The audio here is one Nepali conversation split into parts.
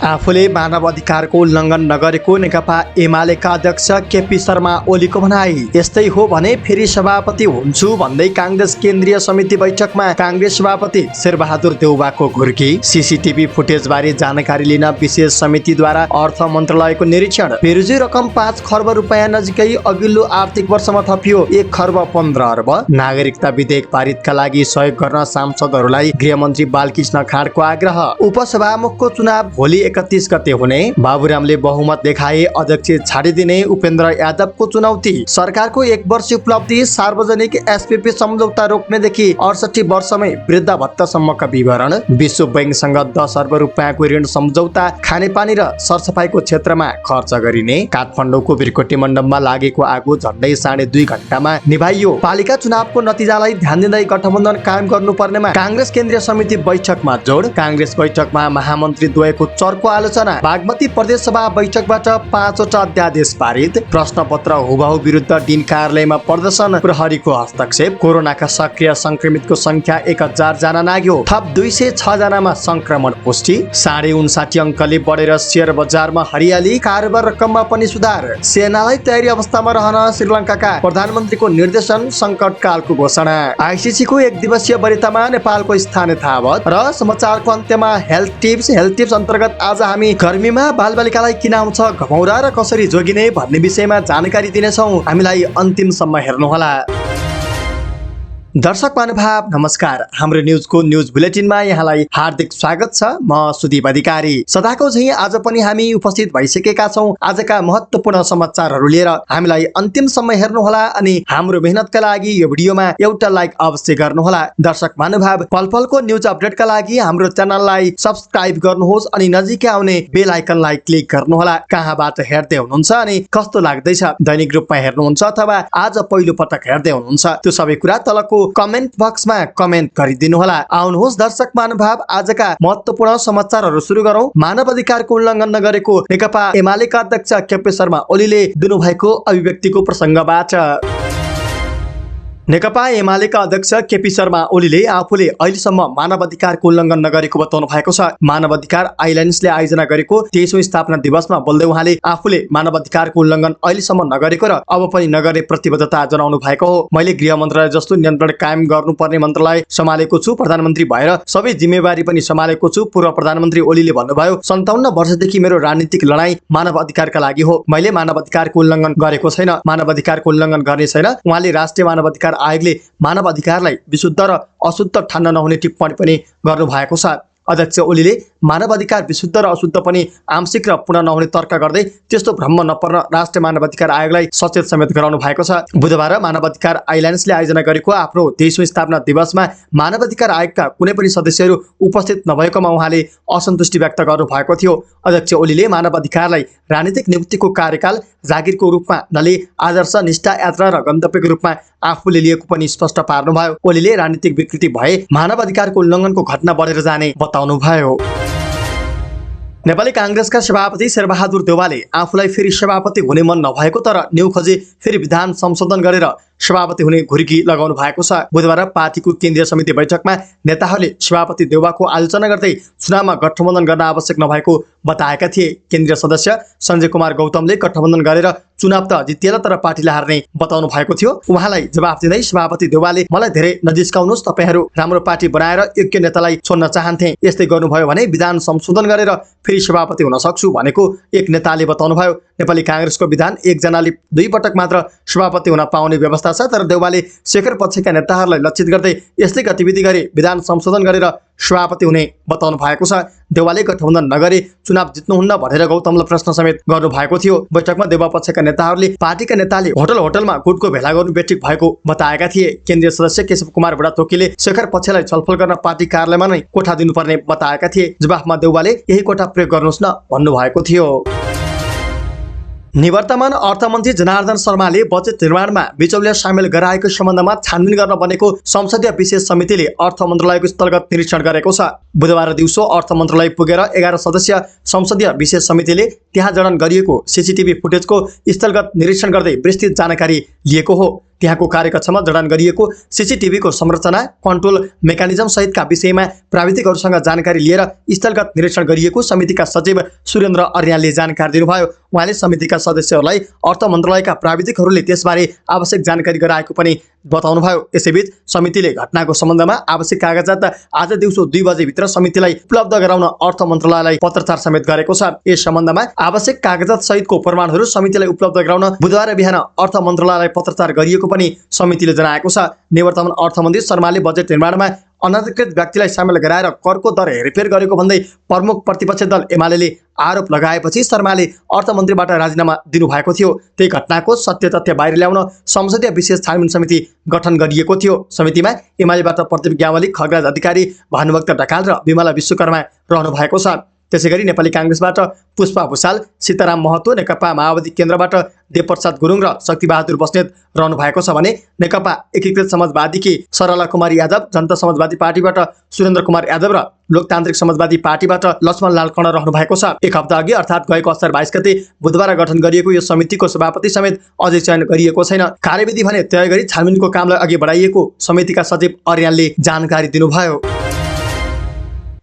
आफूले मानव अधिकारको उल्लङ्घन नगरेको नेकपा एमालेका अध्यक्ष केपी शर्मा ओलीको भनाई। यस्तै हो भने फेरि सभापति हुन्छु भन्दै काङ्ग्रेस केन्द्रीय समिति बैठकमा काङ्ग्रेस सभापति शेरबहादुर देउवाको घुर्की। सीसीटीभी फुटेजबारे जानकारी लिन विशेष समितिद्वारा अर्थ मन्त्रालयको निरीक्षण। पेरुजी रकम 5 खर्ब रुपैयाँ नजिकै अघिल्लो आर्थिक वर्षमा थपियो 1 खर्ब 15 अर्ब। नागरिकता विधेयक पारितका लागि सहयोग गर्न सांसदहरूलाई गृहमन्त्री बालकृष्ण खाँडको आग्रह। उपसभामुखको चुनाव भोलि 31 गते हुने। बाबुरामले बहुमत देखाए अध्यक्ष छाडिदिने उपेन्द्र यादवको चुनौती। सरकारको 1 वर्षीय उपलब्धि सार्वजनिक एसपीपी सम्झौता रोक्नेदेखि 68 वर्षमै वृद्ध भत्तासम्मका विवरण। विश्व बैंकसँग 10 अर्ब रुपैयाँको ऋण सम्झौता खानेपानी र सरसफाइको क्षेत्रमा खर्च गरिने। काठमाडौँको भिरकोटी मण्डपमा लागेको आगो झन्डै 2.5 घण्टामा निभाइयो। पालिका चुनावको नतिजालाई ध्यान दिँदै गठबन्धन कायम गर्नुपर्नेमा काङ्ग्रेस केन्द्रीय समिति बैठकमा जोड। काङ्ग्रेस बैठकमा महामन्त्री द्वयको चर्को आलोचना। बागमती प्रदेश सभा बैठकबाट 5 वटा अध्यादेश पारित। प्रश्नपत्र हुबहु विरुद्ध डिन कार्यालयमा प्रदर्शन, प्रहरीको हस्तक्षेप। कोरोनाका सक्रिय संक्रमितको संख्या 1000 जना नाग्यो। थप 206 जनामा संक्रमण पुष्टि। 59.5 अङ्कले बढेर शेयर बजारमा हरियाली। कारोबार रकममा पनि सुधार। सेनालाई तयारी अवस्थामा रहन श्रीलङ्काका प्रधानमन्त्रीको निर्देशन। संकटकालको घोषणा। आइसिसीको 1 दिवसीय वरियतामा नेपालको स्थान यथावत। र समाचारको अन्त्यमा हेल्थ टिप्स अन्तर्गत आज हामी गर्मीमा बालबालिकालाई किन आउँछ घमौरा र कसरी जोगिने भन्ने विषयमा जानकारी दिनेछौँ। हामीलाई अन्तिमसम्म हेर्नुहोला। दर्शक महानुभाव नमस्कार। हाम्रो न्युजको न्युज बुलेटिनमा यहाँलाई हार्दिक स्वागत छ। म सुदीप अधिकारी। सदाको झैं आज पनि हामी उपस्थित भइसकेका छौं आजका महत्त्वपूर्ण समाचारहरू लिएर। हामीलाई अन्तिमसम्म हेर्नुहोला अनि हाम्रो मेहनतका लागि यो भिडियोमा एउटा लाइक अवश्य गर्नुहोला। दर्शक महानुभाव पलपलको न्युज अपडेटका लागि हाम्रो च्यानललाई सब्स्क्राइब गर्नुहोस् अनि नजिकै आउने बेल आइकनलाई क्लिक गर्नुहोला। कहाँबाट हेर्दै हुनुहुन्छ अनि कस्तो लाग्दैछ, दैनिक रूपमा हेर्नुहुन्छ अथवा आज पहिलो पटक हेर्दै हुनुहुन्छ, त्यो सबै कुरा तलको कमेन्ट बक्समा कमेन्ट गरिदिनु होला। आउनुहोस् दर्शक महानुभाव आजका महत्त्वपूर्ण समाचारहरू सुरु गरौँ। मानव अधिकारको उल्लङ्घन नगरेको नेकपा एमालेका अध्यक्ष केपी शर्मा ओलीले दिनुभएको अभिव्यक्तिको प्रसङ्गबाट। नेकपा एमालेका अध्यक्ष केपी शर्मा ओलीले आफूले अहिलेसम्म मानव अधिकारको उल्लङ्घन नगरेको बताउनु भएको छ। मानव अधिकार आइल्यान्ड्सले आयोजना गरेको 23औं स्थापना दिवसमा बोल्दै उहाँले आफूले मानव अधिकारको उल्लङ्घन अहिलेसम्म नगरेको र अब पनि नगर्ने प्रतिबद्धता जनाउनु भएको हो। मैले गृह मन्त्रालय जस्तो नियन्त्रण कायम गर्नुपर्ने मन्त्रालय सम्हालेको छु। प्रधानमन्त्री भएर सबै जिम्मेवारी पनि सम्हालेको छु। पूर्व प्रधानमन्त्री ओलीले भन्नुभयो, 57 वर्षदेखि मेरो राजनीतिक लडाईँ मानव अधिकारका लागि हो। मैले मानव अधिकारको उल्लङ्घन गरेको छैन, मानव अधिकारको उल्लङ्घन गर्ने छैन। उहाँले राष्ट्रिय मानव अधिकार आयोगले मानव अधिकारलाई विशुद्ध र अशुद्ध ठान्न नहुने टिप्पणी पनि गर्नु भएको छ। अध्यक्ष ओलीले मानव अधिकार विशुद्ध र अशुद्ध पनि आंशिक र पूर्ण नहुने तर्क गर्दै त्यस्तो भ्रम नपर्न राष्ट्रिय मानव अधिकार आयोगलाई सचेत समेत गराउनु भएको छ। बुधबार मानव अधिकार आइल्यान्ड्सले आयोजना गरेको आफ्नो 23औं स्थापना दिवसमा मानव अधिकार आयोगका कुनै पनि सदस्यहरू उपस्थित नभएकोमा उहाँले असन्तुष्टि व्यक्त गर्नु भएको थियो। अध्यक्ष ओलीले मानव अधिकारलाई राजनीतिक नियुक्तिको कार्यकाल जागिरको रूपमा नलिई आदर्श, निष्ठा, यात्रा र गन्तव्यको रूपमा आफूले लिएको पनि स्पष्ट पार्नुभयो। ओलीले राजनीतिक विकृति भए मानव अधिकारको उल्लङ्घनको घटना बढेर जाने बताउनु भयो। नेपाली काङ्ग्रेसका सभापति शेरबहादुर देउवाले आफूलाई फेरि सभापति हुने मन नभएको तर न्यु खोजी फेरि विधान संशोधन गरेर सभापति हुने घुर्की लगाउनु भएको छ। बुधबार पार्टीको केन्द्रीय समिति बैठकमा नेताहरूले सभापति देउवाको आलोचना गर्दै चुनावमा गठबन्धन गर्न आवश्यक नभएको बताएका थिए। केन्द्रीय सदस्य सञ्जय कुमार गौतमले गठबन्धन गरेर चुनाव त जितिएला तर पार्टीलाई हार्ने बताउनु भएको थियो। उहाँलाई जवाफ दिँदै सभापति देउवाले मलाई धेरै नजिस्काउनुहोस्, तपाईहरू राम्रो पार्टी बनाएर योग्य नेतालाई छोड्न चाहन्थे। यस्तै गर्नुभयो भने विधान संशोधन गरेर फेरि सभापति हुन सक्छु भनेको एक नेताले बताउनुभयो। नेपाली काङ्ग्रेसको विधान 1 जनाले 2 पटक मात्र सभापति हुन पाउने व्यवस्था छ, तर देउवाले शेखर पक्षका नेताहरूलाई लक्षित गर्दै यस्तै गतिविधि गरी विधान संशोधन गरेर सभापति हुने बताउनु भएको छ। देउवाले गठबन्धन नगरे चुनाव जित्नुहुन्न भनेर गौतमलाई प्रश्न समेत गर्नु भएको थियो। बैठकमा देउवा पक्षका नेताहरूले पार्टीका नेताले होटलमा गुटको भेला गर्नु बेठिक भएको बताएका थिए। केन्द्रीय सदस्य केशव कुमार बुढाथोकीले शेखर पक्षलाई छलफल गर्न पार्टी कार्यालयमा नै कोठा दिनुपर्ने बताएका थिए। जवाफमा देउवाले यही कोठा प्रयोग गर्नुहोस् न भन्नुभएको थियो। निवर्तमान अर्थमन्त्री जनार्दन शर्माले बजेट निर्माणमा बिचौलिया सामेल गराएको सम्बन्धमा छानबिन गर्न बनेको संसदीय विशेष समितिले अर्थ मन्त्रालयको स्थलगत निरीक्षण गरेको छ। बुधबार दिउँसो अर्थ मन्त्रालय पुगेर 11 सदस्यीय संसदीय विशेष समितिले त्यहाँ जडान गरिएको सीसीटीभी फुटेजको स्थलगत निरीक्षण गर्दै विस्तृत जानकारी लिएको हो। त्यहाँको कार्यकक्षमा जडान गरिएको सीसीटीभीको संरचना, कन्ट्रोल मेकानिजम सहितका विषयमा प्राविधिकहरूसँग जानकारी लिएर स्थलगत निरीक्षण गरिएको समितिका सचिव सुरेन्द्र अर्यालले जानकारी दिनुभयो। उहाँले समितिका सदस्यहरूलाई अर्थ मन्त्रालयका प्राविधिकहरूले त्यसबारे आवश्यक जानकारी गराएको पनि बताउनुभयो। यसैबीच समितिले घटनाको सम्बन्धमा आवश्यक कागजात आज दिउँसो 2 बजेभित्र समितिलाई उपलब्ध गराउन अर्थ मन्त्रालयलाई पत्रचार समेत गरेको छ। यस सम्बन्धमा आवश्यक कागजात सहितको प्रमाणहरू समितिलाई उपलब्ध गराउन बुधबार बिहान अर्थ मन्त्रालयलाई पत्रचार गरिएको पनि समितिले जनाएको छ। निवर्तमान अर्थमन्त्री शर्माले बजेट निर्माणमा अनधिकृत व्यक्तिलाई सामेल गराएर करको दर हेरफेर गरेको भन्दै प्रमुख प्रतिपक्ष दल एमाले आरोप लगाएपछि शर्माले अर्थमन्त्रीबाट राजीनामा दिनुभएको थियो। त्यही घटनाको सत्य तथ्य बाहिर ल्याउन संसदीय विशेष छानबिन समिति गठन गरिएको थियो। समितिमा एमालेबाट प्रदीप ग्यावाली, खगराज अधिकारी, भानुभक्त ढकाल र विमला विश्वकर्मा रहनु भएको छ। त्यसैगरी नेपाली कांग्रेसबाट पुष्पा भूषाल, सीताराम महतो, नेकपा माओवादी केन्द्रबाट देवप्रसाद गुरुङ र शक्तिबहादुर बस्नेत रहनु भएको छ भने नेकपा एकीकृत समाजवादीकी सरला कुमारी यादव, जनता समाजवादी पार्टीबाट सुरेन्द्र कुमार यादव र लोकतान्त्रिक समाजवादी पार्टीबाट लक्ष्मण लाल कर्ण रहनु भएको छ। एक हप्ता अघि अर्थात् गएको असार 22 गते बुधबार गठन गरिएको यो समितिको सभापति समेत अझै चयन गरिएको छैन। कार्यविधि भने तय गरी छानबिनको कामलाई अघि बढाइएको समितिका सचिव अर्यालले जानकारी दिनुभयो।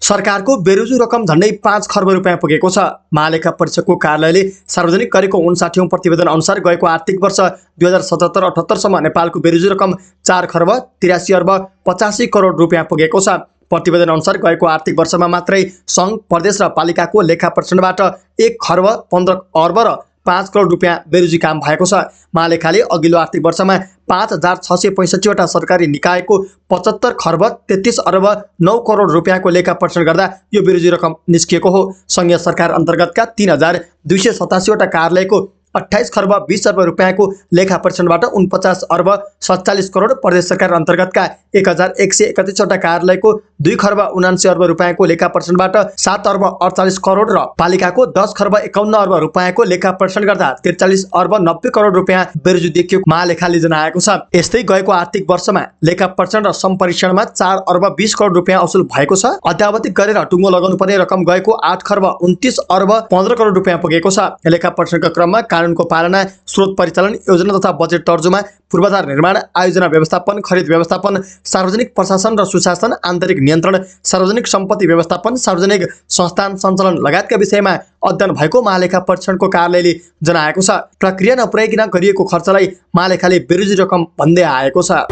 सरकारको बेरोजु रकम झन्डै 5 खर्ब रुपियाँ पुगेको छ। महालेखा परीक्षकको कार्यालयले सार्वजनिक गरेको 59औं प्रतिवेदन अनुसार गएको आर्थिक वर्ष 2077-78 सम्म नेपालको बेरोजु रकम 4 खर्ब 83 अर्ब 85 करोड रुपियाँ पुगेको छ। प्रतिवेदन अनुसार गएको आर्थिक वर्षमा मात्रै सङ्घ, प्रदेश र पालिकाको लेखा परीक्षणबाट 1 खर्ब 15 अर्ब र 5 करोड रुपियाँ बेरोजी काम भएको छ। महालेखाले अघिल्लो आर्थिक वर्षमा 5665 वटा सरकारी निकायको 75 खर्ब 33 अर्ब 9 करोड रुपियाँको लेखा परीक्षण गर्दा यो बेरोजी रकम निस्किएको हो। संघीय सरकार अन्तर्गतका 3287 वटा कार्यालयको 28 खर्ब 20 अर्ब रुपियाँको लेखा परीक्षणबाट 49 अर्ब 47 करोड, प्रदेश सरकार अन्तर्गतका 1131 वटा कार्यालयको 2 खर्ब 79 अर्ब रुपियाँको लेखा परीक्षणबाट 7 अर्ब 48 करोड र पालिकाको 10 खर्ब 51 अर्ब रुपियाँको लेखा परीक्षण गर्दा 43 अर्ब 90 करोड रुपियाँ बेरोजु देखिएको महालेखाले जनाएको छ। यस्तै गएको आर्थिक वर्षमा लेखा परीक्षण र सम्परीक्षणमा 4 अर्ब 20 करोड रुपियाँ असुल भएको छ। अध्यावधिक गरेर टुङ्गो लगाउनु पर्ने रकम गएको 8 खर्ब 29 अर्ब 15 करोड रुपियाँ पुगेको छ। लेखा परीक्षणका क्रममा कानुनको पालना, स्रोत परिचालन, योजना तथा बजेट तर्जुमा, पूर्वाधार निर्माण, आयोजना व्यवस्थापन, खरिद व्यवस्थापन, सार्वजनिक प्रशासन र सुशासन, आन्तरिक नियन्त्रण, सार्वजनिक सम्पत्ति व्यवस्थापन, सार्वजनिक संस्थान सञ्चालन लगायतका विषयमा अध्ययन भएको महालेखा परीक्षणको कार्यालयले जनाएको छ। प्रक्रिया नपुर्याइकन गरिएको खर्चलाई महालेखाले बेरोजी रकम भन्दै आएको छ।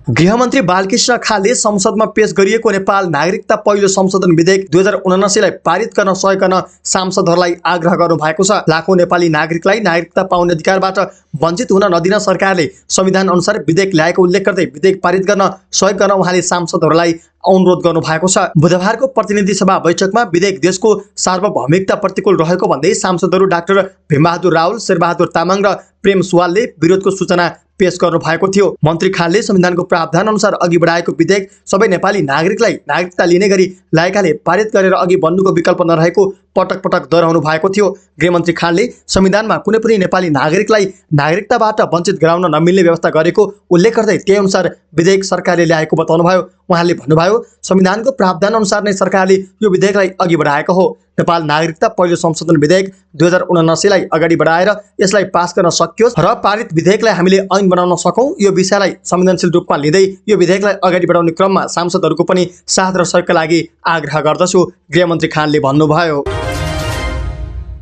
गृहमन्त्री बालकृष्ण खाले संसदमा पेश गरिएको नेपाल नागरिकता पहिलो संशोधन विधेयक 2079 लाई पारित गर्न सहयोग गर्न सांसदहरूलाई आग्रह गर्नु भएको छ। लाखौं नेपाली नागरिकलाई नागरिकता पाउने अधिकारबाट वञ्चित हुन नदिन सरकारले संविधान अनुसार विधेयक ल्याएको उल्लेख गर्दै विधेयक पारित गर्न सहयोग गर्न उहाँले सांसदहरूलाई अनुरोध गर्नु भएको छ। बुधबारको प्रतिनिधि सभा बैठकमा विधेयक देशको सार्वभौमिकता प्रतिकूल रहेको भन्दै सांसदहरू डाक्टर भीमबहादुर रावल, शेरबहादुर तामाङ र प्रेम सुवालले विरोधको सूचना पेश गर्नु भएको थियो। मन्त्री खानले संविधानको प्रावधान अनुसार अघि बढाएको विधेयक सबै नेपाली नागरिकलाई नागरिकता लिने गरी ल्याएकाले पारित गरेर अघि बढ्नुको विकल्प नरहेको पटक पटक दोहोऱ्याउनु भएको थियो। गृहमन्त्री खानले संविधानमा कुनै पनि नेपाली नागरिकलाई नागरिकताबाट वञ्चित गराउन नमिल्ने व्यवस्था गरेको उल्लेख गर्दै त्यही अनुसार विधेयक सरकारले ल्याएको बताउनुभयो। उहाँले भन्नुभयो, संविधानको प्रावधान अनुसार नै सरकारले यो विधेयकलाई अघि बढाएको हो। नेपाल नागरिकता पहिलो संशोधन विधेयक 2079 लाई अगाडि बढाएर यसलाई पास गर्न सकियोस् र पारित विधेयकलाई हामीले ऐन बनाउन सकौं, यो विषयलाई संवेदनशील रूपमा लिँदै यो विधेयकलाई अगाडि बढाउने क्रममा सांसदहरूको पनि साथ र सहयोगका लागि आग्रह गर्दछु, गृहमन्त्री खानले भन्नुभयो।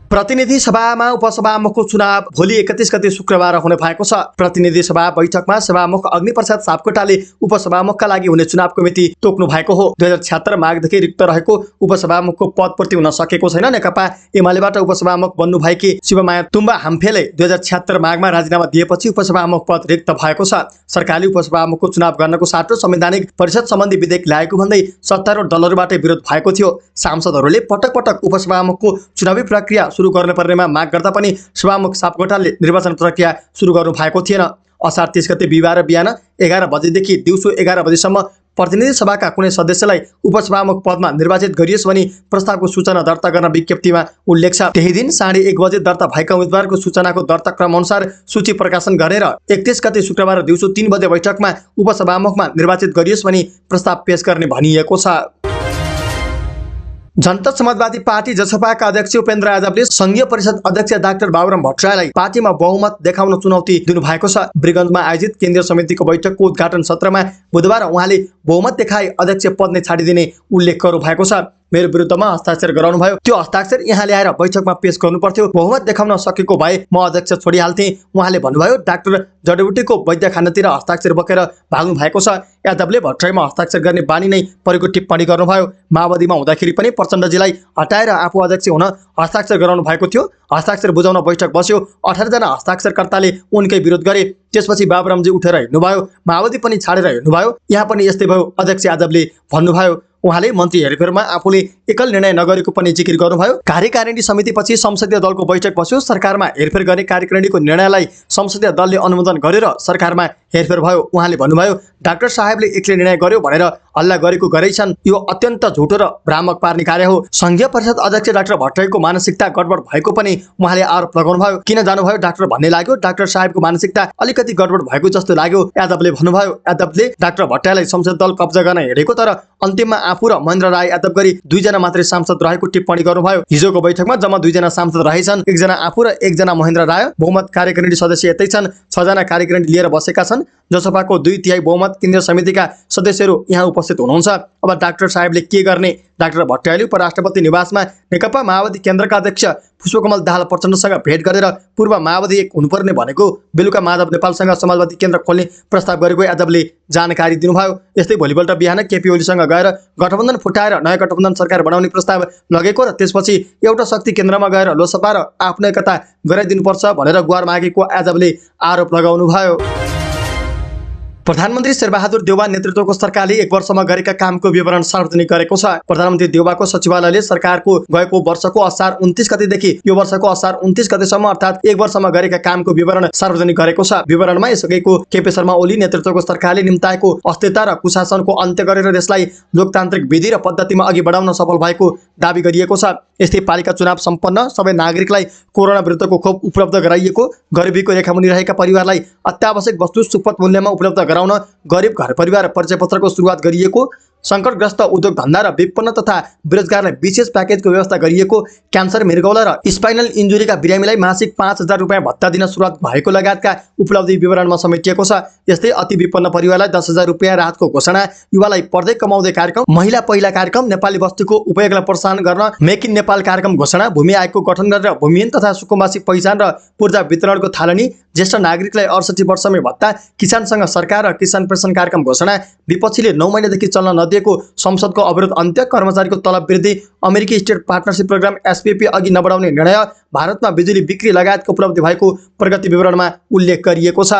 प्रतिनिधि सभामा उपसभामुखको चुनाव भोलि 31 गते शुक्रबार हुने भएको छ। प्रतिनिधि सभा बैठकमा सभामुख अग्निप्रसाद सापकोटाले उपसभामुखका लागि हुने चुनावको मिति तोक्नु भएको हो। 2076 माघदेखि रिक्त रहेको उपसभामुखको पद पूर्ति हुन सकेको छैन। नेकपा एमालेबाट उपसभामुख बन्नु भएकी शिवमाया तुम्बा हाम्फेले 2076 माघमा राजीनामा दिएपछि उपसभामुख पद रिक्त भएको छ। सरकारले उपसभामुखको चुनाव गर्नको साटो संवैधानिक परिषद सम्बन्धी विधेयक ल्याएको भन्दै सत्तारूढ दलहरूबाट विरोध भएको थियो। सांसदहरूले पटक पटक उपसभामुखको चुनावी प्रक्रिया सुरु गर्न पर्नेमा माग गर्दा पनि सभामुख सापकोटाले निर्वाचन प्रक्रिया सुरु गर्नु भएको थिएन। असार 30 गते बिहिबार बिहान 11 बजेदेखि दिउँसो 11 बजेसम्म प्रतिनिधि सभाका कुनै सदस्यलाई उपसभामुख पदमा निर्वाचित गरियोस् भनी प्रस्तावको सूचना दर्ता गर्न विज्ञप्तिमा उल्लेख छ। त्यही दिन 1:30 बजे दर्ता भएका उम्मेदवारको सूचनाको दर्ता क्रम अनुसार सूची प्रकाशन गरेर 31 गते शुक्रबार दिउँसो 3 बजे बैठकमा उपसभामुखमा निर्वाचित गरियोस् भनी प्रस्ताव पेश गर्ने भनिएको छ। जनता समाजवादी पार्टी जसपाका अध्यक्ष उपेन्द्र यादवले संघीय परिषद अध्यक्ष डाक्टर बाबुराम भट्टराईलाई पार्टीमा बहुमत देखाउन चुनौती दिनुभएको छ। वीरगञ्जमा आयोजित केन्द्रीय समितिको बैठकको उद्घाटन सत्रमा बुधबार उहाँले बहुमत देखाई अध्यक्ष पद नै छाडिदिने उल्लेख गर्नुभएको छ। मेरो विरुद्धमा हस्ताक्षर गराउनुभयो, त्यो हस्ताक्षर यहाँ ल्याएर बैठकमा पेश गर्नुपर्थ्यो। बहुमत देखाउन सकेको भए म अध्यक्ष छोडिहाल्थे। उहाँले भन्नुभयो डाक्टर जडीबुटीको वैद्य खानातिर हस्ताक्षर बोकेर भाग्नु भएको छ। यादवले भट्टराईमा हस्ताक्षर गर्ने बानी नै परेको टिप्पणी गर्नुभयो। माओवादीमा हुँदाखेरि पनि प्रचण्डजीलाई हटाएर आफू अध्यक्ष हुन हस्ताक्षर गराउनु भएको थियो। हस्ताक्षर बुझाउन बैठक बस्यो। 18 जना हस्ताक्षरकर्ताले उनकै विरोध गरे। त्यसपछि बाबुरामजी उठेर हिँड्नुभयो। माओवादी पनि छाडेर हिँड्नुभयो। यहाँ पनि यस्तै भयो, अध्यक्ष यादवले भन्नुभयो। उहाँले मन्त्री हेरफेरमा आफूले एकल निर्णय नगरेको पनि जिकिर गर्नुभयो। कार्यकारिणी समितिपछि संसदीय दलको बैठक बस्यो। सरकारमा हेरफेर गर्ने कार्यकारिणीको निर्णयलाई संसदीय दलले अनुमोदन गरेर सरकारमा हेरफेर भयो। उहाँले भन्नुभयो डाक्टर साहेबले एक्लै निर्णय गर्यो भनेर हल्ला गरेको गरेछन्। यो अत्यन्त झुटो र भ्रामक पार्ने कार्य हो। संघीय परिषद अध्यक्ष डाक्टर भट्टराईको मानसिकता गडबड भएको पनि उहाँले आरोप लगाउनुभयो। किन जानुभयो डाक्टर भन्ने लाग्यो, डाक्टर साहेबको मानसिकता अलिकति गडबड भएको जस्तो लाग्यो, यादवले भन्नुभयो। यादवले डाक्टर भट्टराईलाई संसद दल कब्जा गर्न हिँडेको तर अन्तिममा आफू र महेन्द्र राय यादव गरी 2 जना मात्रै सांसद रहेको टिप्पणी गर्नुभयो। हिजोको बैठकमा जम्मा 2 जना सांसद रहेछन्, 1 जना आफू र 1 जना महेन्द्र राय। बहुमत कार्यकारिणी सदस्य यतै छन्, 6 जना कार्यकारिणी लिएर बसेका छन्। जसपाको 2/3 बहुमत केन्द्रीय समितिका सदस्यहरू यहाँ उपस्थित हुनुहुन्छ। अब डाक्टर साहेबले के गर्ने? डाक्टर भट्टराईले उपराष्ट्रपति निवासमा नेकपा माओवादी केन्द्रका अध्यक्ष पुष्पकमल दाहाल प्रचण्डसँग भेट गरेर पूर्व माओवादी एक हुनुपर्ने भनेको बेलुका माधव नेपालसँग समाजवादी केन्द्र खोल्ने प्रस्ताव गरेको यादवले जानकारी दिनुभयो। यस्तै भोलिपल्ट बिहान केपी ओलीसँग गएर गठबन्धन फुटाएर नयाँ गठबन्धन सरकार बनाउने प्रस्ताव लगेको र त्यसपछि एउटा शक्ति केन्द्रमा गएर लोसपा र आफ्नो एकता गराइदिनुपर्छ भनेर गुहार मागेको यादवले आरोप लगाउनुभयो। प्रधानमन्त्री शेरबहादुर देउवा नेतृत्वको सरकारले 1 वर्षमा गरेका कामको विवरण सार्वजनिक गरेको छ। प्रधानमन्त्री देउवाको सचिवालयले सरकारको गएको वर्षको असार 29 गतेदेखि यो वर्षको असार 29 गतेसम्म अर्थात् 1 वर्षमा गरेका कामको विवरण सार्वजनिक गरेको छ। विवरणमा यसअघिको केपी शर्मा ओली नेतृत्वको सरकारले निम्ताएको अस्थिरता र कुशासनको अन्त्य गरेर देशलाई लोकतान्त्रिक विधि र पद्धतिमा अघि बढाउन सफल भएको दाबी गरिएको छ। यस्तै पालिका चुनाव सम्पन्न सबै नागरिकलाई कोरोना विरुद्धको खोप उपलब्ध गराइएको, गरिबीको रेखामुनि रहेका परिवारलाई अत्यावश्यक वस्तु सुपथ मूल्यमा उपलब्ध गराउन गरिब घर परिवार परिचय पत्रको सुरुवात गरिएको, संकटग्रस्त उद्योग धन्दा र विपन्न तथा बेरोजगारलाई विशेष प्याकेजको व्यवस्था गरिएको, क्यान्सर, मृगौला र स्पाइनल इन्जुरीका बिरामीलाई मासिक 5,000 रुपियाँ भत्ता दिन सुरुवात भएको लगायतका उपलब्धि विवरणमा समेटिएको छ। यस्तै अति विपन्न परिवारलाई 10,000 रुपियाँ राहतको घोषणा, युवालाई पढ्दै कमाउँदै कार्यक्रम, महिला पहिला कार्यक्रम, नेपाली वस्तुको उपयोगलाई प्रोत्साहन गर्न मेक इन नेपाल कार्यक्रम घोषणा, भूमि आयोगको गठन गरेर भूमिहीन तथा सुकुम्बासी पहिचान र पूर्जा वितरणको थालनी, ज्येष्ठ नागरिकलाई 68 वर्षमै भत्ता, किसानसँग सरकार र किसान पेन्सन कार्यक्रम घोषणा, विपक्षीले 9 महिनादेखि चल्न नदिएको संसदको अवरोध अन्त्य, कर्मचारीको तलब वृद्धि, अमेरिकी स्टेट पार्टनरसिप प्रोग्राम SPP अघि नबढाउने निर्णय, भारतमा बिजुली बिक्री लगायतको उपलब्धि भएको प्रगति विवरणमा उल्लेख गरिएको छ।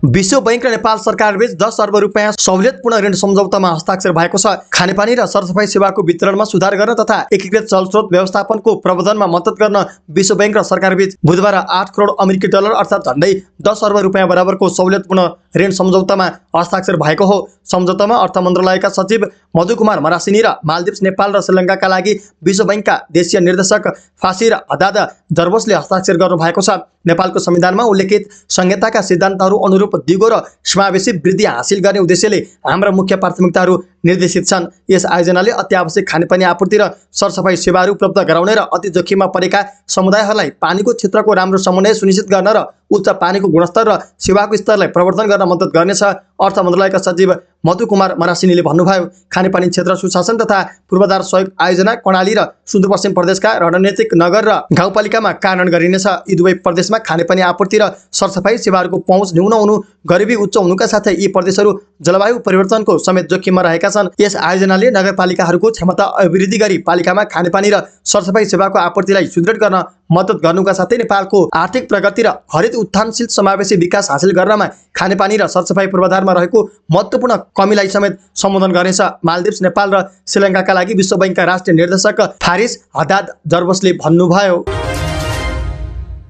विश्व बैंक र नेपाल सरकारबीच 10 अर्ब रुपियाँ सहुलियतपूर्ण ऋण सम्झौतामा हस्ताक्षर भएको छ। खानेपानी र सरसफाई सेवाको वितरणमा सुधार गर्न तथा एकीकृत जलस्रोत व्यवस्थापनको प्रबन्धनमा मद्दत गर्न विश्व बैंक र सरकारबीच बुधबार 8 करोड अमेरिकी डलर अर्थात् झन्डै 10 अर्ब रुपियाँ बराबरको सहुलियतपूर्ण ऋण सम्झौतामा हस्ताक्षर भएको हो। सम्झौतामा अर्थ मन्त्रालयका सचिव मधुकुमार मरासिनी र मालदिप्स, नेपाल र श्रीलङ्काका लागि विश्व बैंकका देशीय निर्देशक फासिर हदाद दरबोसले हस्ताक्षर गर्नु भएको छ। नेपालको संविधानमा उल्लेखित संहिताका सिद्धान्तहरू अनुरूप दिगो र समावेशी वृद्धि हासिल गर्ने उद्देश्यले हाम्रा मुख्य प्राथमिकताहरू निर्देशित छन्। यस आयोजनाले अत्यावश्यक खानेपानी आपूर्ति र सरसफाई सेवाहरू उपलब्ध गराउने र अति जोखिममा परेका समुदायहरूलाई पानीको क्षेत्रको राम्रो समन्वय सुनिश्चित गर्न र उच्च पानीको गुणस्तर र सेवाको स्तरलाई प्रवर्धन गर्न मद्दत गर्नेछ। अर्थ मन्त्रालयका सचिव मधुकुमार मरासिनीले भन्नुभयो, खानेपानी क्षेत्र सुशासन तथा पूर्वाधार सहयोग आयोजना कर्णाली र सुदूरपश्चिम प्रदेशका रणनीतिक नगर र गाउँपालिकामा कार्यान्वयन गरिनेछ। यी दुवै प्रदेशमा खानेपानी आपूर्ति र सरसफाई सेवाहरूको पहुँच न्यून हुनु, गरिबी उच्च हुनुका साथै यी प्रदेशहरू जलवायु परिवर्तनको समेत जोखिममा रहेका छन्। यस आयोजनाले नगरपालिकाहरूको क्षमता अभिवृद्धि गरी पालिकामा खानेपानी र सरसफाई सेवाको आपूर्तिलाई सुदृढ गर्न मद्दत गर्नुका साथै नेपालको आर्थिक प्रगति र हरित उत्थानशील समावेशी विकास हासिल गर्नमा खानेपानी र सरसफाई पूर्वाधारमा रहेको महत्त्वपूर्ण कमीलाई समेत सम्बोधन गर्नेछ। मालदिप्स, नेपाल र श्रीलङ्काका लागि विश्व बैंकका राष्ट्रिय निर्देशक फारिस हदाद दरबोसले भन्नुभयो।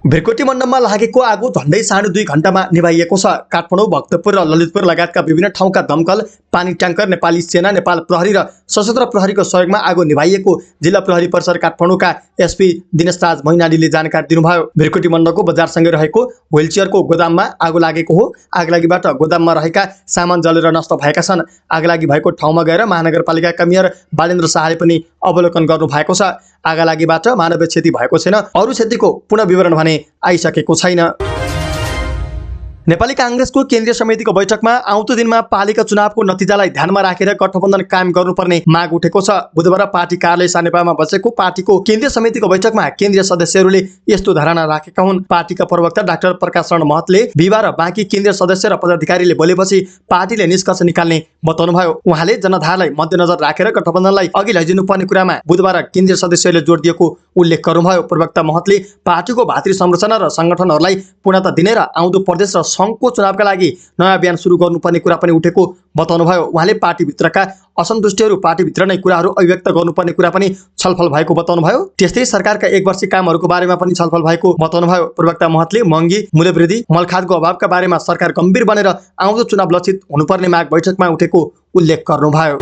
भिरकोटी मण्डपमा लागेको आगो झण्डै 2.5 घण्टामा निभाइएको छ। काठमाडौँ, भक्तपुर र ललितपुर लगायतका विभिन्न ठाउँका दमकल, पानी ट्याङ्कर, नेपाली सेना, नेपाल प्रहरी र सशस्त्र प्रहरीको सहयोगमा आगो निभाइएको जिल्ला प्रहरी परिसर काठमाडौँका एसपी दिनेश राज मैनालीले जानकारी दिनुभयो। भिरकोटी मण्डपको बजारसँगै रहेको व्हिलचेयरको गोदाममा आगो लागेको हो। आगलागीबाट गोदाममा रहेका सामान जलेर नष्ट भएका छन्। आगलागी भएको ठाउँमा गएर महानगरपालिकाका मेयर बालेन्द्र शाहले पनि अवलोकन गर्नु भएको छ। आगलागीबाट मानवीय क्षति भएको छैन। अरू क्षतिको पुनः विवरण भने आइसकेको छैन। नेपाली कांग्रेसको केन्द्रीय समितिको बैठकमा आउँदो दिनमा पालिका चुनावको नतिजालाई ध्यानमा राखेर गठबन्धन कायम गर्नुपर्ने माग उठेको छ। बुधबार पार्टी कार्यालय सानेपामा बसेको पार्टीको केन्द्रीय समितिको बैठकमा केन्द्रीय सदस्यहरूले यस्तो धारणा राखेका हुन्। पार्टीका प्रवक्ता डाक्टर प्रकाश शरण महतले बिहिबार बाँकी केन्द्रीय सदस्य र पदाधिकारीले बोलेपछि पार्टीले निष्कर्ष निकाल्ने बताउनुभयो। उहाँले जनधारलाई मध्यनजर राखेर गठबन्धनलाई अघि लैजानुपर्ने कुरामा बुधबार केन्द्रीय सदस्यले जोड दिएको उल्लेख गर्नुभयो। प्रवक्ता महतले पार्टीको भातृ संरचना र संगठनहरूलाई पूर्णता दिने र आउँदो प्रदेश र संघको चुनावका लागि नयाँ अभियान सुरु गर्नुपर्ने कुरा पनि उठेको बताउनुभयो। उहाँले पार्टीभित्रका असन्तुष्टिहरू पार्टीभित्र नै कुराहरू अभिव्यक्त गर्नुपर्ने कुरा पनि छलफल भएको बताउनुभयो। त्यस्तै सरकारका 1 वर्षीय कामहरूको बारेमा पनि छलफल भएको बताउनुभयो। प्रवक्ता महतले महँगी, मूल्यवृद्धि, मलखादको अभावका बारेमा सरकार गम्भीर बनेर आउँदो चुनाव लक्षित हुनुपर्ने माग बैठकमा उठेको उल्लेख गर्नुभयो।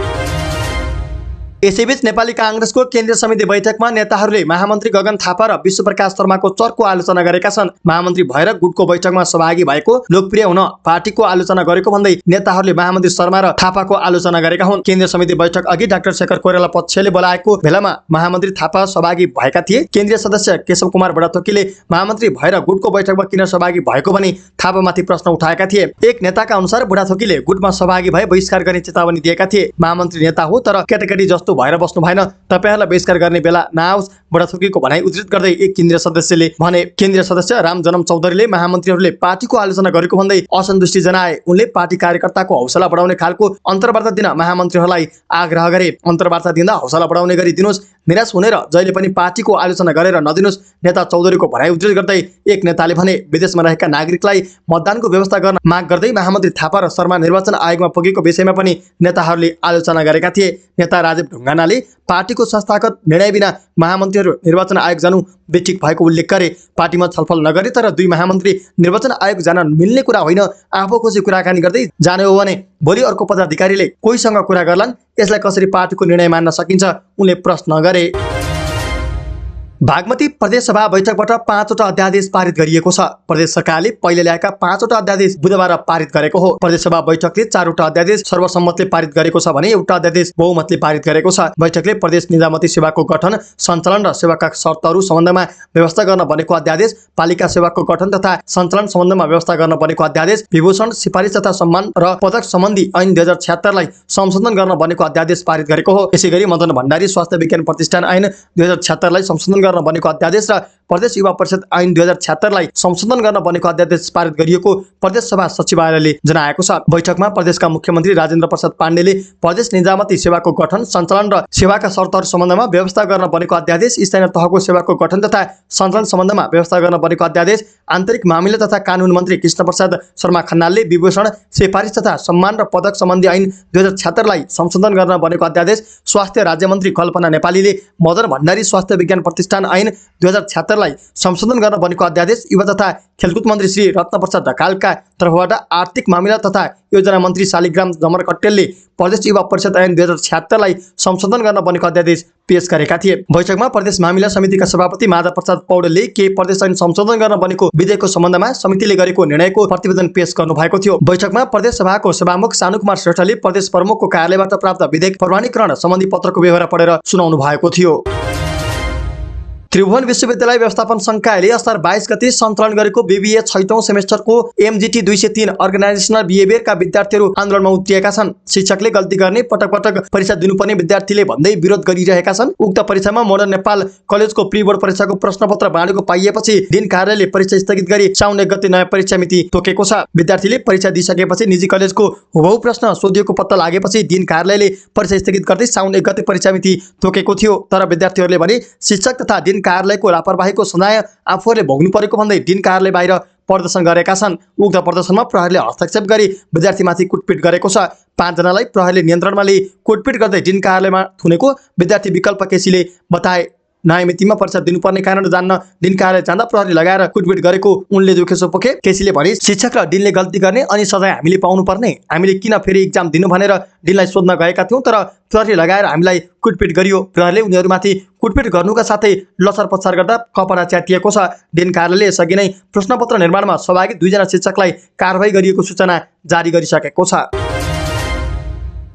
यसैबीच नेपाली कांग्रेसको केन्द्रीय समिति बैठकमा नेताहरूले महामन्त्री गगन थापा र विश्वप्रकाश शर्माको चर्को आलोचना गरेका छन्। महामन्त्री भएर गुटको बैठकमा सहभागी भएको, लोकप्रिय हुन पार्टीको आलोचना गरेको भन्दै नेताहरूले महामन्त्री शर्मा र थापाको आलोचना गरेका हुन्। केन्द्रीय समिति बैठक अघि डाक्टर शेखर कोइराला पक्षले बोलाएको बेलामा महामन्त्री थापा सहभागी भएका थिए। केन्द्रीय सदस्य केशव कुमार बुढाथोकीले महामन्त्री भएर गुटको बैठकमा किन सहभागी भएको भनी थापामाथि प्रश्न उठाएका थिए। एक नेताका अनुसार बुढाथोकीले गुटमा सहभागी भए बहिष्कार गर्ने चेतावनी दिएका थिए। महामन्त्री नेता हो तर केटाकेटी जस्तो भएर बस्नु भएन, तपाईहरुलाई बहिष्कार गर्ने बेला नआओस्, बुढाथोकीको भनाइ उद्धृत गर्दै एक केन्द्रीय सदस्यले भने। केन्द्रीय सदस्य राम जनम चौधरीले महामन्त्रीहरूले पार्टीको आलोचना गरेको भन्दै असन्तुष्टि जनाए। उनले पार्टी कार्यकर्ताको हौसला बढाउने खालको अन्तर्वार्ता दिन महामन्त्रीहरूलाई आग्रह गरे। अन्तर्वार्ता दिँदा हौसला बढाउने गरी दिनुस्, निराश हुने र जहिले पनि पार्टीको आलोचना गरेर नदिनुस्, नेता चौधरीको भनाइ उद्धृत गर्दै एक नेताले भने। विदेशमा रहेका नागरिकलाई मतदानको व्यवस्था गर्न माग गर्दै महामन्त्री थापा र शर्मा निर्वाचन आयोगमा पुगेको विषयमा पनि नेताहरूले आलोचना गरेका थिए। नेता राजीव ढुङ्गानाले पार्टीको संस्थागत निर्णय बिना महामन्त्रीहरू निर्वाचन आयोग जानु बेठिक भएको उल्लेख गरे। पार्टीमा छलफल नगरे तर दुई महामन्त्री निर्वाचन आयोग जान मिल्ने कुरा होइन, आफू खुसी कुराकानी गर्दै जाने हो भने भोलि अर्को पदाधिकारीले कोहीसँग कुरा गर्लान्, यसलाई कसरी पार्टीको निर्णय मान्न सकिन्छ, उनले प्रश्न गरे। बागमती प्रदेश सभा बैठकबाट 5वटा अध्यादेश पारित गरिएको छ। प्रदेश सरकारले पहिले ल्याएका 5वटा अध्यादेश बुधबार पारित गरेको हो। प्रदेश सभा बैठकले 4वटा अध्यादेश सर्वसम्मतले पारित गरेको छ भने एउटा अध्यादेश बहुमतले पारित गरेको छ। बैठकले प्रदेश निजामती सेवाको गठन, सञ्चालन र सेवाका शर्तहरू सम्बन्धमा व्यवस्था गर्न बनेको अध्यादेश, पालिका सेवाको गठन तथा सञ्चालन सम्बन्धमा व्यवस्था गर्न बनेको अध्यादेश, विभूषण, सिफारिस तथा सम्मान र पदक सम्बन्धी ऐन 2076 लाई संशोधन गर्न बनेको अध्यादेश पारित गरेको हो। यसैगरी मदन भण्डारी स्वास्थ्य विज्ञान प्रतिष्ठान ऐन 2076 लाई संशोधन गर्न बनेको अध्यादेश र प्रदेश युवा परिषद ऐन 2076 लाई संशोधन गर्न बनेको अध्यादेश पारित गरिएको प्रदेश सभा सचिवालयले जनाएको छ। बैठकमा प्रदेशका मुख्यमन्त्री राजेन्द्र प्रसाद पाण्डेले प्रदेश निजामती सेवाको गठन, सञ्चालन र सेवाका शर्तहरू सम्बन्धमा व्यवस्था गर्न बनेको अध्यादेश, स्थानीय तहको सेवाको गठन तथा सञ्चालन सम्बन्धमा व्यवस्था गर्न बनेको अध्यादेश, आन्तरिक मामिला तथा कानुन मन्त्री कृष्ण प्रसाद शर्मा खन्नालले विभूषण, सिफारिस तथा सम्मान र पदक सम्बन्धी ऐन 2076 लाई संशोधन गर्न बनेको अध्यादेश, स्वास्थ्य राज्य मन्त्री कल्पना नेपालीले मदन भण्डारी स्वास्थ्य विज्ञान प्रतिष्ठान ऐन 2076 लाई संशोधन गर्न बनेको अध्यादेश, युवा तथा खेलकुद मन्त्री श्री रत्नप्रसाद ढकालका तर्फबाट आर्थिक मामिला तथा योजना मन्त्री शालिग्राम जमर कट्टेलले प्रदेश युवा परिषद ऐन 2076 लाई संशोधन गर्न बनेको अध्यादेश पेश गरेका थिए। बैठकमा प्रदेश मामिला समितिका सभापति माधव प्रसाद पौडेलले के प्रदेश ऐन संशोधन गर्न बनेको विधेयकको सम्बन्धमा समितिले गरेको निर्णयको प्रतिवेदन पेश गर्नु भएको थियो। बैठकमा प्रदेश सभाको सभामुख सानुकुमार श्रेष्ठले प्रदेश प्रमुखको कार्यालयबाट प्राप्त विधेयक प्रमाणीकरण सम्बन्धी पत्रको व्यवहार पढेर सुनाउनु भएको थियो। त्रिभुवन विश्वविद्यालय व्यवस्थापन संकायले असार 22 गते सञ्चालन गरेको बीबीए 6औं सेमेस्टरको एमजीटी 203 अर्गनाइजेसनल बिहेभियरका विद्यार्थीहरू आन्दोलनमा उत्रिएका छन्। शिक्षकले गल्ती गर्ने, पटक पटक परीक्षा दिनुपर्ने विद्यार्थीले भन्दै विरोध गरिरहेका छन्। उक्त परीक्षामा मोडर्न नेपाल कलेजको प्री बोर्ड परीक्षाको प्रश्नपत्र बाँडेको पाइएपछि दिन कार्यालयले परीक्षा स्थगित गरी साउन 1 गते नयाँ परीक्षा मिति तोकेको छ। विद्यार्थीले परीक्षा दिइसकेपछि निजी कलेजको हुबहु प्रश्न सोधिएको पत्ता लागेपछि दिन कार्यालयले परीक्षा स्थगित गर्दै साउन 1 गते परीक्षा मिति तोकेको थियो। तर विद्यार्थीहरूले भने शिक्षक तथा दिन कार्यालयको लापरवाहीको सजाय आफूहरूले भोग्नु परेको भन्दै दिन कार्यालय बाहिर प्रदर्शन गरेका छन्। उक्त प्रदर्शनमा प्रहरीले हस्तक्षेप गरी विद्यार्थीमाथि कुटपिट गरेको छ। 5 जनालाई प्रहरीले नियन्त्रणमा लिई कुटपिट गर्दै दिन कार्यालयमा थुनेको विद्यार्थी विकल्प केसीले बताए। नयाँ मितिमा परीक्षा दिनुपर्ने कारण जान्न डिन कार्यालय जाँदा प्रहरी लगाएर कुटपिट गरेको उनले जोखेसो पोखे। केसीले भने शिक्षक र डिनले गल्ती गर्ने अनि सजाय हामीले पाउनु पर्ने, हामीले किन फेरि इक्जाम दिनु भनेर डिनलाई सोध्न गएका थियौँ, तर प्रहरी लगाएर हामीलाई कुटपिट गरियो। प्रहरीले उनीहरूमाथि कुटपिट गर्नुका साथै लसर पछार गर्दा कपडा च्यातिएको छ। डिन कार्यालयले यसअघि नै प्रश्नपत्र निर्माणमा सहभागी 2 जना शिक्षकलाई कारबाही गरिएको सूचना जारी गरिसकेको छ।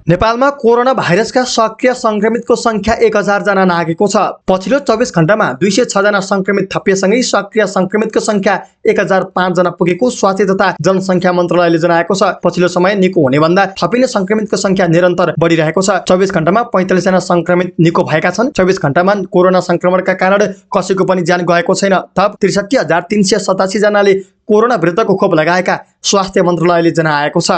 नेपालमा कोरोना भाइरसका सक्रिय संक्रमितको संख्या 1000 जना नागेको छ। पछिल्लो 24 घण्टामा 206 जना संक्रमित थपिएसँगै सक्रिय संक्रमितको संख्या 1005 जना पुगेको स्वास्थ्य तथा जनसङ्ख्या मन्त्रालयले जनाएको छ। पछिल्लो समय निको हुने भन्दा थपिने संक्रमितको संख्या निरन्तर बढिरहेको छ। 24 घण्टामा 45 जना संक्रमित निको भएका छन्। 24 घण्टामा कोरोना संक्रमणका कारण कसैको पनि ज्यान गएको छैन। थप 63387 जनाले कोरोना विरुद्धको खोप लगाएका स्वास्थ्य मन्त्रालयले जनाएको छ।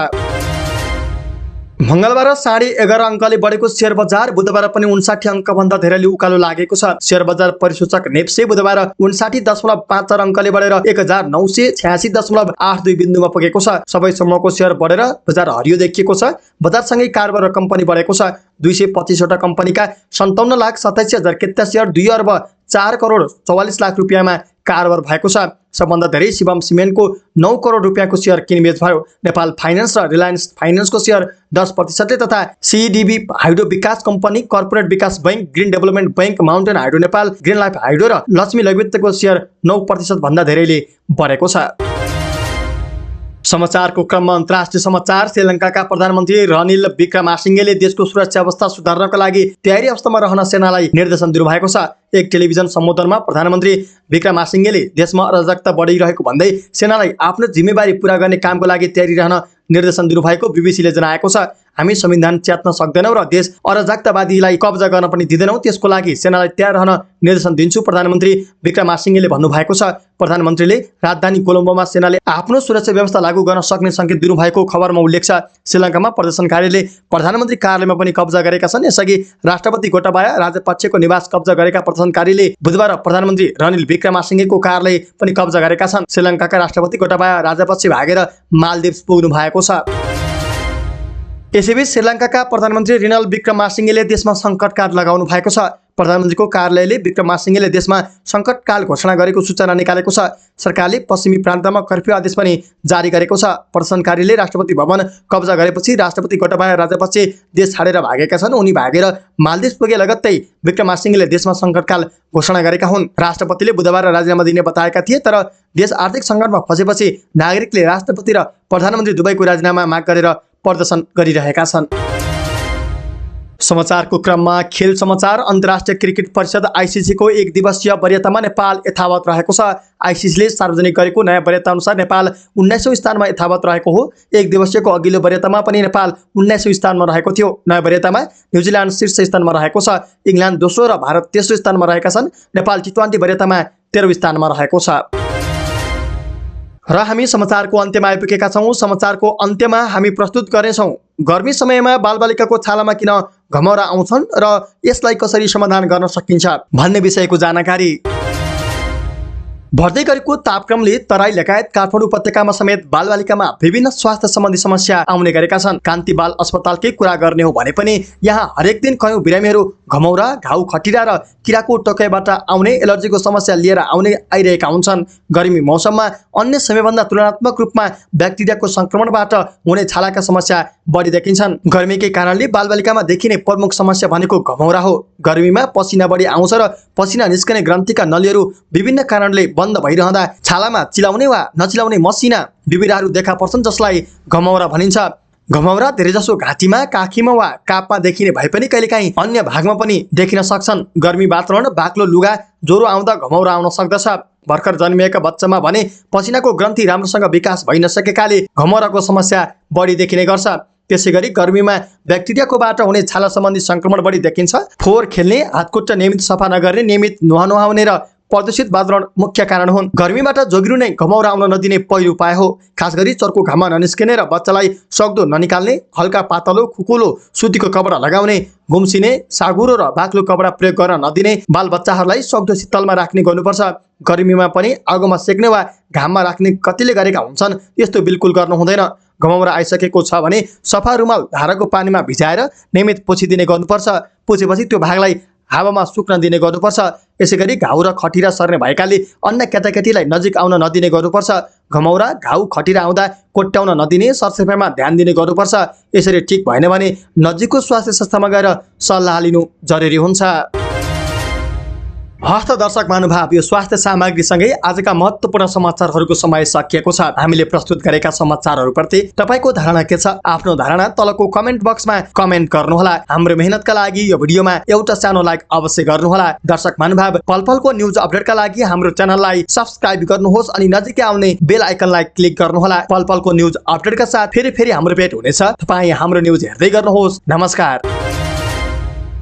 मंगलबार 11.5 अङ्कले बढेको शेयर बजार बुधबार पनि 59 अङ्कभन्दा धेरैले उकालो लागेको छ। शेयर बजार परिसूचक नेप्से बुधबार 59.54 अङ्कले बढेर 1986.82 बिन्दुमा पुगेको छ। सबै समूहको शेयर बढेर बजार हरियो देखिएको छ। बजारसँगै कारबार र कम्पनी बढेको छ। 225 वटा कम्पनीका 57,87,083 शेयर 2 अर्ब 4 करोड 44 लाख रुपियाँमा कारबार भएको छ। सबभन्दा धेरै शिवम सिमेन्टको 9 करोड रुपियाँको शेयर किनबेच भयो। नेपाल फाइनान्स र रिलायन्स फाइनान्सको शेयर 10% तथा सिडिबी हाइड्रो विकास कम्पनी, कर्पोरेट विकास bank, green development bank, mountain hydro Nepal, green life hydro र लक्ष्मी लघुवित्तको शेयर 9% भन्दा धेरैले बढेको छ। समाचारको क्रममा अन्तर्राष्ट्रिय समाचार। श्रीलङ्काका प्रधानमन्त्री रनिल विक्रमासिङ्घेले देशको सुरक्षा अवस्था सुधार्नका लागि तयारी अवस्थामा रहन सेनालाई निर्देशन दिनुभएको छ। एक टेलिभिजन सम्बोधनमा प्रधानमन्त्री विक्रमासिङ्घेले देशमा अराजकता बढिरहेको भन्दै सेनालाई आफ्नो जिम्मेवारी पूरा गर्ने कामको लागि तयारी रहन निर्देशन दिनुभएको बीबीसीले जनाएको छ। हामी संविधान च्यात्न सक्दैनौँ र देश अराजकतावादीलाई कब्जा गर्न पनि दिँदैनौँ, त्यसको लागि सेनालाई तयार रहन निर्देशन दिन्छु, प्रधानमन्त्री विक्रमासिङ्घेले भन्नुभएको छ। प्रधानमन्त्रीले राजधानी कोलम्बोमा सेनाले आफ्नो सुरक्षा व्यवस्था लागू गर्न सक्ने सङ्केत दिनुभएको खबरमा उल्लेख छ। श्रीलङ्कामा प्रदर्शनकारीले प्रधानमन्त्री कार्यालयमा पनि कब्जा गरेका छन्। यसअघि राष्ट्रपति गोटाबाया राजपक्षको निवास कब्जा गरेका प्रदर्शनकारीले बुधबार प्रधानमन्त्री रनिल विक्रमासिङ्घेको कार्यालय पनि कब्जा गरेका छन्। श्रीलङ्काका राष्ट्रपति गोटाबाया राजपक्ष भागेर मालदिप्स पुग्नु भएको छ। यसैबीच श्रीलङ्काका प्रधानमन्त्री रनिल विक्रमासिङ्घेले देशमा सङ्कटकाल लगाउनु भएको छ। प्रधानमन्त्रीको कार्यालयले विक्रमासिङ्घेले देशमा सङ्कटकाल घोषणा गरेको सूचना निकालेको छ। सरकारले पश्चिमी प्रान्तमा कर्फ्यू आदेश पनि जारी गरेको छ। प्रदर्शनकारीले राष्ट्रपति भवन कब्जा गरेपछि राष्ट्रपति गोटाबाया राजपक्ष देश छाडेर भागेका छन्। उनी भागेर मालदिप्स पुगे लगत्तै विक्रमासिङ्घेले देशमा सङ्कटकाल घोषणा गरेका हुन्। राष्ट्रपतिले बुधबार राजीनामा दिने बताएका थिए, तर देश आर्थिक सङ्कटमा फसेपछि नागरिकले राष्ट्रपति र प्रधानमन्त्री दुवैको राजीनामा माग गरेर प्रदर्शन गरिरहेका छन्। समाचारको क्रममा खेल समाचार। अन्तर्राष्ट्रिय क्रिकेट परिषद आइसिसीको 1 दिवसीय वरियतामा नेपाल यथावत रहेको छ। आइसिसीले सार्वजनिक गरेको नयाँ वरियता अनुसार नेपाल 19औं स्थानमा यथावत रहेको हो। 1 दिवसीयको अघिल्लो वरियतामा पनि नेपाल 19औं स्थानमा रहेको थियो। नयाँ वरियतामा न्युजिल्यान्ड शीर्ष स्थानमा रहेको छ। इङ्ल्यान्ड दोस्रो र भारत तेस्रो स्थानमा रहेका छन्। नेपाल टी20 वरियतामा 13औं स्थानमा रहेको छ। र हामी समाचारको अन्त्यमा आइपुगेका छौँ। समाचारको अन्त्यमा हामी प्रस्तुत गर्नेछौँ गर्मी समयमा बालबालिकाको छालामा किन घमौरा आउँछन् र यसलाई कसरी समाधान गर्न सकिन्छ भन्ने विषयको जानकारी। बढ्दै गरेको तापक्रमले तराई लगायत काठमाडौँ उपत्यकामा समेत बालबालिकामा विभिन्न स्वास्थ्य सम्बन्धी समस्या आउने गरेका छन्। कान्ति बाल अस्पतालकै कुरा गर्ने हो भने पनि यहाँ हरेक दिन कयौं बिरामीहरू घमौरा, घाउ खटिरा र किराको टोकाइबाट आउने एलर्जीको समस्या लिएर आइरहेका हुन्छन्। गर्मी मौसममा अन्य समयभन्दा तुलनात्मक रूपमा ब्याक्टेरियाको संक्रमणबाट हुने छालाका समस्या बढी देखिन्छन्। गर्मीकै कारणले बालबालिकामा देखिने प्रमुख समस्या भनेको घमौरा हो। गर्मीमा पसिना बढी आउँछ र पसिना निस्कने ग्रन्थीका नलीहरू विभिन्न कारणले बन्द भइरहँदा छालामा चिलाउने वा नचिलाउने मसिना बिबिराहरू देखा पर्छन्, जसलाई घमौरा भनिन्छ। घमौरा धेरैजसो घाँटीमा, काखीमा वा कापमा देखिने भए पनि कहिलेकाहीँ अन्य भागमा पनि देखिन सक्छन्। गर्मी वातावरण, बाक्लो लुगा, ज्वरो आउँदा घमौरा आउन सक्दछ। भर्खर जन्मिएका बच्चामा भने पसिनाको ग्रन्थी राम्रोसँग विकास भइ नसकेकाले घमौराको समस्या बढी देखिने गर्छ। त्यसैगरी गर्मीमा ब्याक्टेरियाकोबाट हुने छाला सम्बन्धी संक्रमण बढी देखिन्छ। फोहोर खेल्ने, हातखुट्टा नियमित सफा नगर्ने, नियमित नुहाउने र प्रदूषित वातावरण मुख्य कारण हुन्। गर्मीबाट जोगिनु नै घमौरा आउन नदिने पहिलो उपाय हो। खास गरी चर्को घाममा ननिस्किने र बच्चालाई सक्दो ननिकाल्ने, हल्का पातलो खुकुलो सुतीको कपडा लगाउने, गुम्सिने, सागुरो र बाक्लो कपडा प्रयोग गर्न नदिने, बालबच्चाहरूलाई सक्दो शीतलमा राख्ने गर्नुपर्छ। गर्मीमा पनि आगोमा सेक्ने वा घाममा राख्ने कतिले गरेका हुन्छन्, यस्तो बिल्कुल गर्नु हुँदैन। घमौरा आइसकेको छ भने सफा रुमाल धाराको पानीमा भिजाएर नियमित पोछिदिने गर्नुपर्छ। पोछेपछि त्यो भागलाई हावामा सुक्न दिने गर्नुपर्छ। यसैगरी घाउ र खटिरा सर्ने भएकाले अन्य केटाकेटीलाई नजिक आउन नदिने गर्नुपर्छ। घमौरा घाउ खटिरा आउँदा कोट्याउन नदिने, सरसफाइमा ध्यान दिने गर्नुपर्छ। यसरी ठिक भएन भने नजिकको स्वास्थ्य संस्थामा गएर सल्लाह लिनु जरुरी हुन्छ। हस्त दर्शक महानुभाव, यो स्वास्थ्य सामग्रीसँगै आजका महत्त्वपूर्ण समाचारहरूको समय सकिएको छ। हामीले प्रस्तुत गरेका समाचारहरूप्रति तपाईको धारणा के छ? आफ्नो धारणा तलको कमेन्ट बक्समा कमेन्ट गर्नुहोला। हाम्रो मेहनतका लागि यो भिडियोमा एउटा सानो लाइक अवश्य गर्नुहोला। दर्शक महानुभाव, पलपलको न्युज अपडेटका लागि हाम्रो च्यानललाई सब्स्क्राइब गर्नुहोस् अनि नजिकै आउने बेल आइकनलाई क्लिक गर्नुहोला। पलपलको न्युज अपडेटका साथ फेरि हाम्रो भेट हुनेछ। तपाईँ हाम्रो न्युज हेर्दै गर्नुहोस्। नमस्कार।